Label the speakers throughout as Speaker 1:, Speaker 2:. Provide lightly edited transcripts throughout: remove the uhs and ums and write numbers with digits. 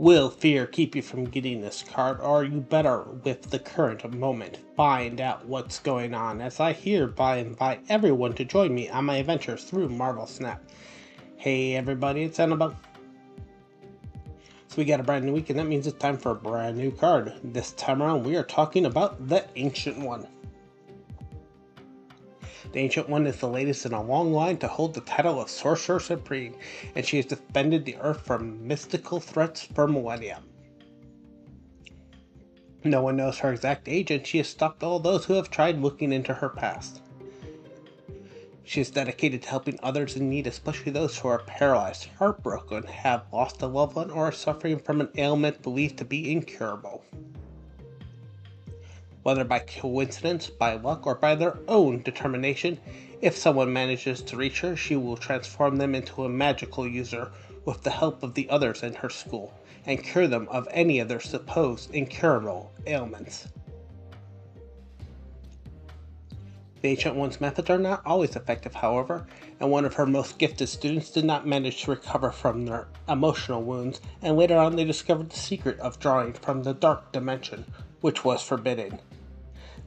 Speaker 1: Will fear keep you from getting this card, or are you better with the current moment? Find out what's going on as I hereby invite everyone to join me on my adventures through Marvel Snap. Hey everybody, it's Annabelle. So we got a brand new week, and that means it's time for a brand new card. This time around we are talking about the Ancient One. The Ancient One is the latest in a long line to hold the title of Sorcerer Supreme, and she has defended the Earth from mystical threats for millennia. No one knows her exact age, and she has stopped all those who have tried looking into her past. She is dedicated to helping others in need, especially those who are paralyzed, heartbroken, have lost a loved one, or are suffering from an ailment believed to be incurable. Whether by coincidence, by luck, or by their own determination, if someone manages to reach her, she will transform them into a magical user with the help of the others in her school, and cure them of any of their supposed incurable ailments. The Ancient One's methods are not always effective, however, and one of her most gifted students did not manage to recover from their emotional wounds, and later on they discovered the secret of drawing from the dark dimension, which was forbidden.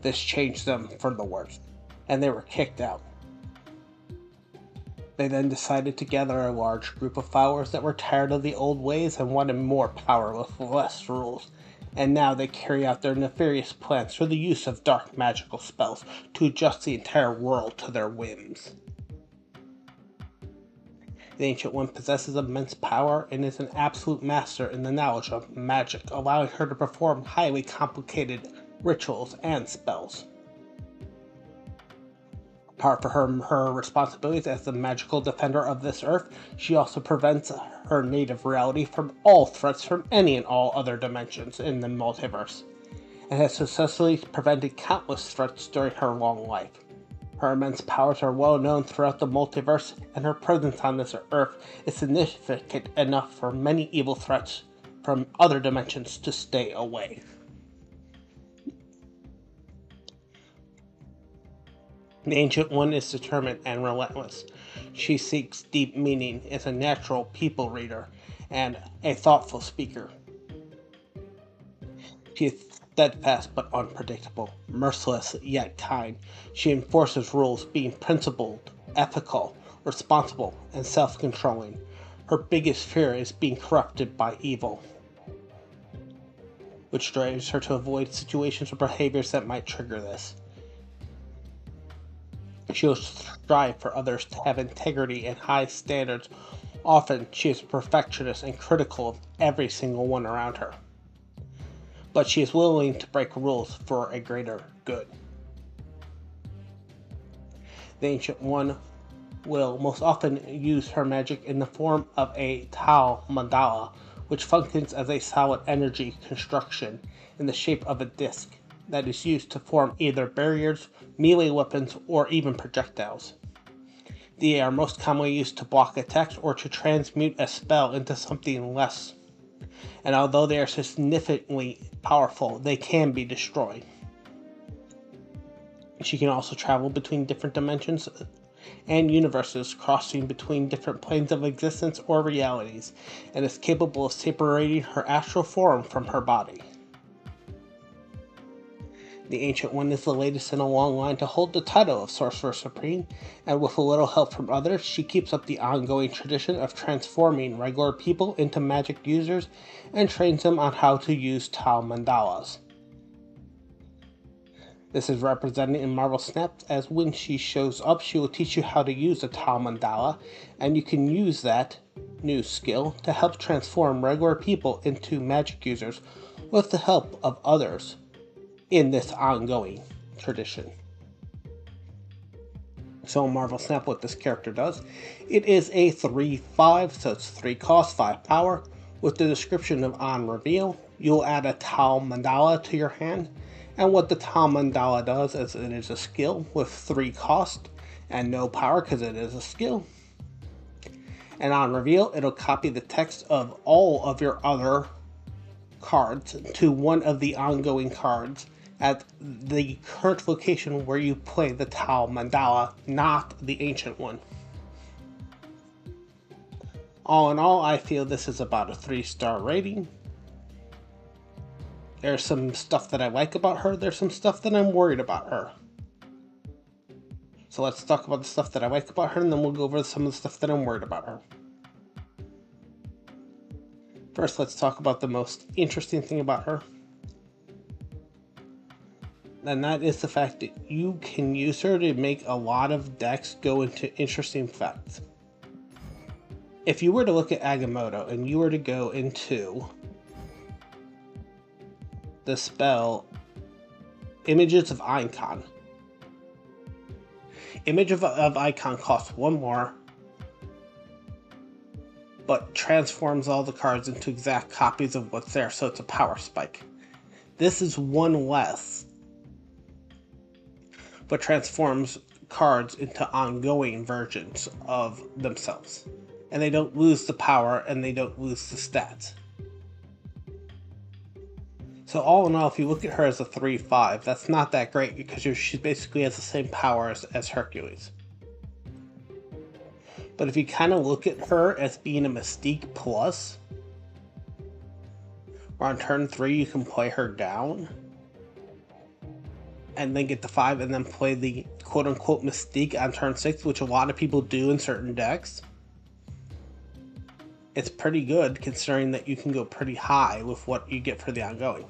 Speaker 1: This changed them for the worse, and they were kicked out. They then decided to gather a large group of followers that were tired of the old ways and wanted more power with less rules, and now they carry out their nefarious plans for the use of dark magical spells to adjust the entire world to their whims. The Ancient One possesses immense power and is an absolute master in the knowledge of magic, allowing her to perform highly complicated rituals and spells. Apart from her responsibilities as the magical defender of this earth, she also prevents her native reality from all threats from any and all other dimensions in the multiverse, and has successfully prevented countless threats during her long life. Her immense powers are well known throughout the multiverse, and her presence on this earth is significant enough for many evil threats from other dimensions to stay away. The Ancient One is determined and relentless. She seeks deep meaning, is a natural people reader, and a thoughtful speaker. She is steadfast but unpredictable, merciless yet kind. She enforces rules, being principled, ethical, responsible, and self-controlling. Her biggest fear is being corrupted by evil, which drives her to avoid situations or behaviors that might trigger this. She will strive for others to have integrity and high standards. Often, she is a perfectionist and critical of every single one around her, but she is willing to break rules for a greater good. The Ancient One will most often use her magic in the form of a Tao Mandala, which functions as a solid energy construction in the shape of a disc that is used to form either barriers, melee weapons, or even projectiles. They are most commonly used to block attacks or to transmute a spell into something less, and although they are significantly powerful, they can be destroyed. She can also travel between different dimensions and universes, crossing between different planes of existence or realities, and is capable of separating her astral form from her body. The Ancient One is the latest in a long line to hold the title of Sorcerer Supreme, and with a little help from others, she keeps up the ongoing tradition of transforming regular people into magic users and trains them on how to use Tao Mandalas. This is represented in Marvel Snap, as when she shows up, she will teach you how to use a Tao Mandala, and you can use that new skill to help transform regular people into magic users with the help of others in this ongoing tradition. So Marvel Snap, what this character does, it is a 3/5, so it's 3 cost, 5 power. With the description of on reveal, you'll add a Tao Mandala to your hand, and what the Tao Mandala does is it is a skill with 3 cost and no power because it is a skill. And on reveal, it'll copy the text of all of your other cards to one of the ongoing cards at the current location where you play the Tao Mandala, not the Ancient One. All in all, I feel this is about a 3-star rating. There's some stuff that I like about her, there's some stuff that I'm worried about her. So let's talk about the stuff that I like about her, and then we'll go over some of the stuff that I'm worried about her. First, let's talk about the most interesting thing about her. And that is the fact that you can use her to make a lot of decks go into interesting effects. If you were to look at Agamotto and you were to go into the spell Images of Icon. Image of Icon costs 1 more, but transforms all the cards into exact copies of what's there, so it's a power spike. This is 1 less, but transforms cards into ongoing versions of themselves. And they don't lose the power, and they don't lose the stats. So all in all, if you look at her as a 3/5, that's not that great because she basically has the same power as Hercules. But if you kind of look at her as being a Mystique plus, where on turn 3 you can play her down, and then get the 5 and then play the quote-unquote Mystique on turn 6, which a lot of people do in certain decks, it's pretty good considering that you can go pretty high with what you get for the ongoing.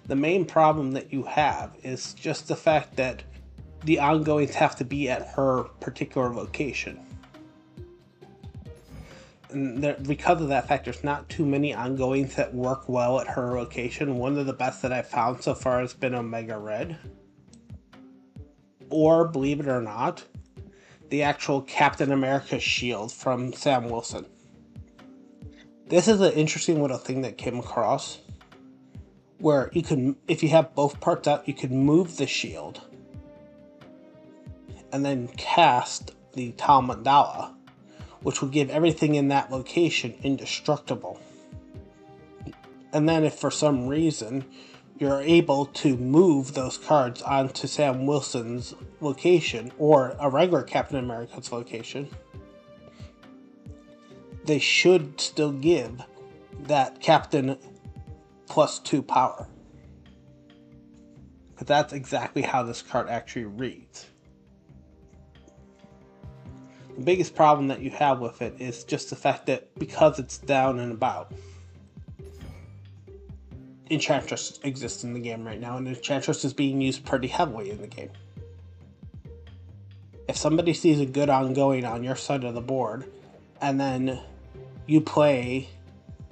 Speaker 1: The main problem that you have is just the fact that the ongoings have to be at her particular location. And because of that fact, there's not too many ongoings that work well at her location. One of the best that I've found so far has been Omega Red. Or, believe it or not, the actual Captain America shield from Sam Wilson. This is an interesting little thing that came across, where you can, if you have both parts out, you can move the shield and then cast the Tao Mandala, which will give everything in that location indestructible. And then if for some reason you're able to move those cards onto Sam Wilson's location or a regular Captain America's location, they should still give that Captain +2 power. But that's exactly how this card actually reads. The biggest problem that you have with it is just the fact that because it's down and about, Enchantress exists in the game right now, and Enchantress is being used pretty heavily in the game. If somebody sees a good ongoing on your side of the board, and then you play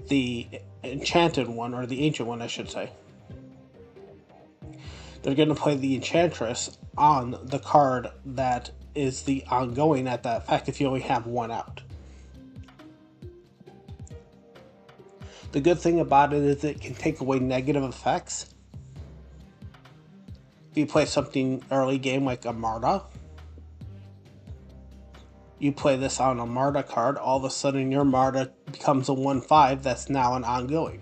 Speaker 1: the enchanted one, or the ancient one I should say, they're going to play the Enchantress on the card that is the ongoing at that effect if you only have 1 out. The good thing about it is it can take away negative effects. If you play something early game like a Marta, you play this on a Marta card, all of a sudden your Marta becomes a 1/5 that's now an ongoing.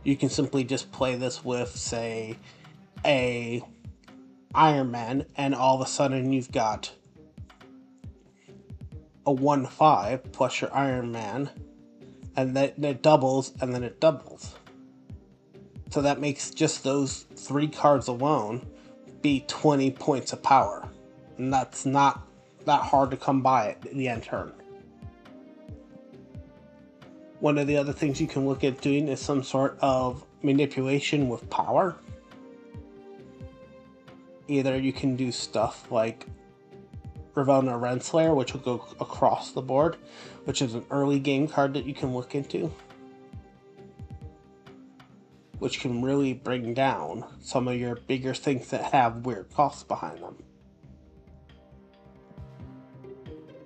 Speaker 1: You can simply just play this with, say, a Iron Man, and all of a sudden you've got a 1/5 plus your Iron Man, and then it doubles, and then it doubles. So that makes just those 3 cards alone be 20 points of power. And that's not that hard to come by at the end turn. One of the other things you can look at doing is some sort of manipulation with power. Either you can do stuff like Ravonna Renslayer, which will go across the board, which is an early game card that you can look into, which can really bring down some of your bigger things that have weird costs behind them.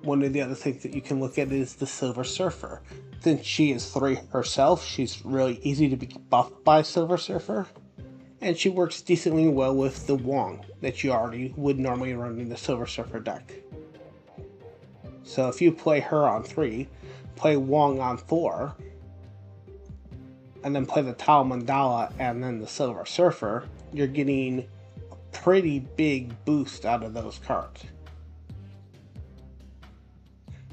Speaker 1: One of the other things that you can look at is the Silver Surfer. Since she is 3 herself, she's really easy to be buffed by Silver Surfer, and she works decently well with the Wong that you already would normally run in the Silver Surfer deck. So if you play her on 3, play Wong on 4, and then play the Tao Mandala and then the Silver Surfer, you're getting a pretty big boost out of those cards.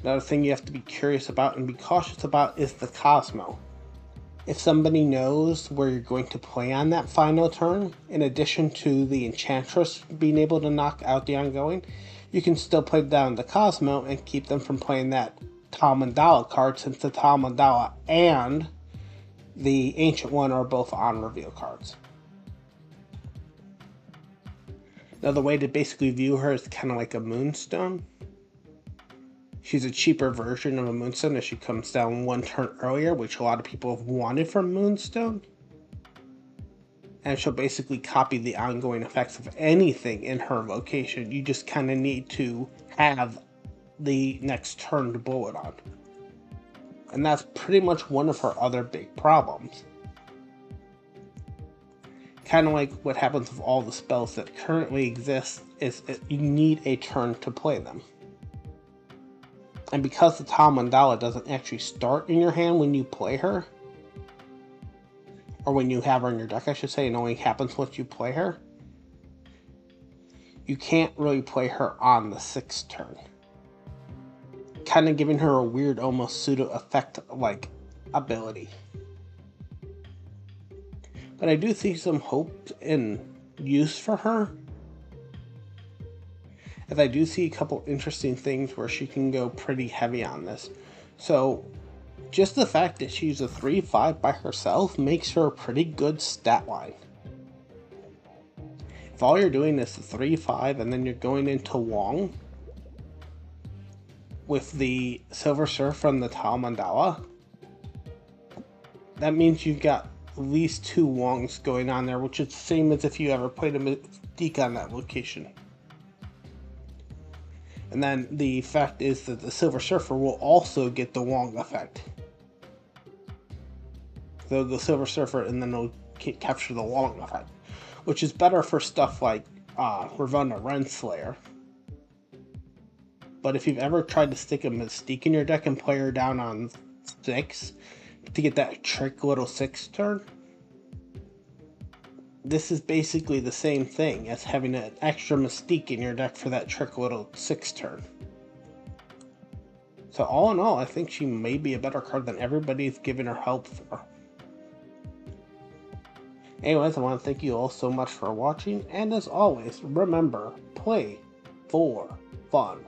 Speaker 1: Another thing you have to be curious about and be cautious about is the Cosmo. If somebody knows where you're going to play on that final turn, in addition to the Enchantress being able to knock out the ongoing, you can still play down the Cosmo and keep them from playing that Tao Mandala card, since the Tao Mandala and the Ancient One are both on reveal cards. Now, the way to basically view her is kind of like a Moonstone. She's a cheaper version of a Moonstone as she comes down one turn earlier, which a lot of people have wanted from Moonstone. And she'll basically copy the ongoing effects of anything in her location. You just kind of need to have the next turn to blow it on. And that's pretty much one of her other big problems. Kind of like what happens with all the spells that currently exist, is you need a turn to play them. And because the Tao Mandala doesn't actually start in your hand when you play her, or when you have her in your deck, I should say, it only happens once you play her, you can't really play her on the 6th turn. Kind of giving her a weird, almost pseudo-effect-like ability. But I do see some hope in use for her, as I do see a couple interesting things where she can go pretty heavy on this. So, just the fact that she's a 3/5 by herself makes her a pretty good stat line. If all you're doing is the 3/5 and then you're going into Wong with the Silver Surf from the Tao Mandala, that means you've got at least 2 Wongs going on there, which is the same as if you ever played a Mystique on that location. And then the fact is that the Silver Surfer will also get the Wong effect. So the Silver Surfer, and then it'll capture the Wong effect, which is better for stuff like Ravonna Renslayer. But if you've ever tried to stick a Mystique in your deck and play her down on 6 to get that trick little 6 turn, this is basically the same thing as having an extra Mystique in your deck for that trick little 6 turn. So all in all, I think she may be a better card than everybody's given her help for. Anyways, I want to thank you all so much for watching, and as always, remember, play for fun.